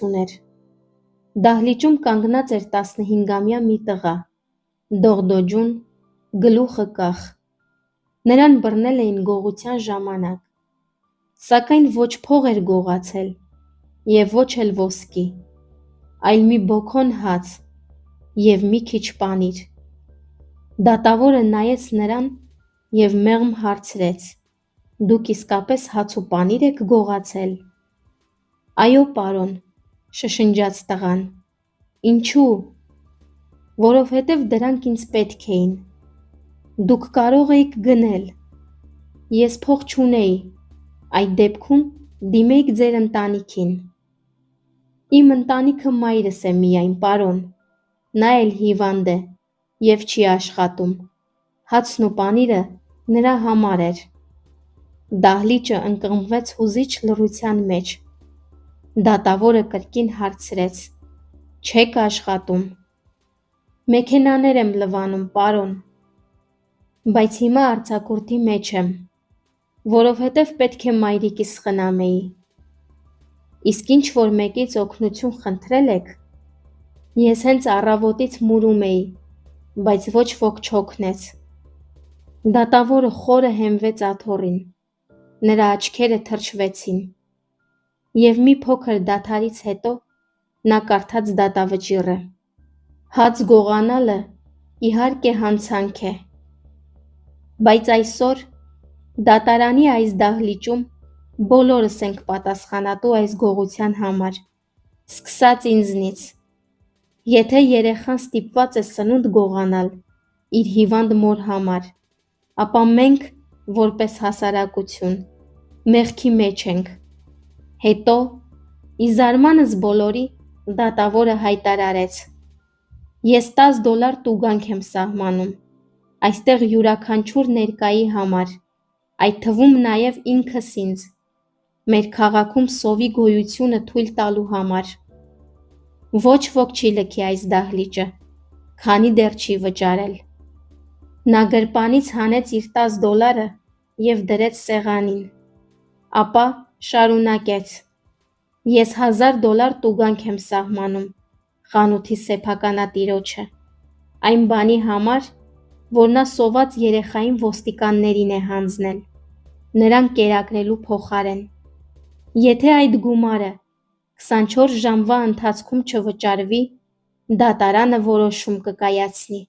ուներ։ Դահլիճում կանգնած էր 15-ամյա մի տղա, դողդոջուն, գլուխը կախ։ Նրան բռնել էին գողության ժամանակ, սակայն ոչ փող էր գողացել և ոչ էլ ոսկի, այլ մի բոքոն հաց և մի քիչ պանիր։ Դատավորը նայեց նրան և մեղմ հարցրեց. «Դուք իսկապես հաց ու պանիր եք գողացել»։ «Այո, պարոն», շշնջաց տղան։ «Ինչու»։ «Որովհետև դրանք ինձ պետք էին։ Դուք կարող էիք գնել»։ «Ես փող չունեի»։ «Այդ դեպքում դիմեիք ձեր ընտանիքին»։ «Իմ ընտանիքը մայրս է միայն, պարոն, նա էլ հիվանդ է և չի աշխատում, հացն ու պանիրը նրա համար էր»։ Դահլիճը ընկղմվեց հուզիչ լռության մեջ։ Դատավորը կրկին հարցրեց. «Չեք աշխատում»։ «Մեքենաներ եմ լվանում, պարոն»։ «Բայց հիմա արձակուրդի մեջ եմ, որովհետև պետք է մայրիկիս խնամեի»։ «Իսկ ինչ-որ մեկից օգնություն խնդրել եք»։ «Ես հենց առավոտից մուրում էի, բայց ոչ ոք չօգնեց»։ Դատավորը խորը հենվեց աթոռին, նրա աչքերը թրջվեցին, և մի փոքր դադարից հետո նա կարդաց դատավճիռը. «Հաց գողանալը իհարկե հանցանք է, բայց այսօր դատարանի այս դահլիճում բոլորս ենք պատասխանատու այս գողության համար, սկսած ինձնից։ Եթե երեխան ստիպված է սնունդ գողանալ իր հիվանդ մոր համար, ապա մենք, որպես հասարակություն, մեղքի մեջ ենք»։ Հետո, ի զարմանս բոլորի, դատավորը հայտարարեց. «Ես $10 տուգանք եմ սահմանում այստեղ յուրաքանչյուր ներկայի համար, այդ թվում նաև ինքս ինձ, մեր քաղաքում սովի գոյությունը թույլ տալու համար։ Ոչ ոք չի լքի այս դահլիճը, քանի դեռ չի վճարել»։ Նա գրպանից հանեց իր $10 և դրեց սեղանին, ապա շարունակեց. «Ես $1000 տուգանք եմ սահմանում խանութի սեփականատիրոջը այն բանի համար, որ նա սոված երեխային ոստիկաններին է հանձնել, նրան կերակրելու փոխարեն։ Եթե այդ գումարը 24 ժամվա ընթացքում չվճարվի, դատարանը որոշում կկայացնի»։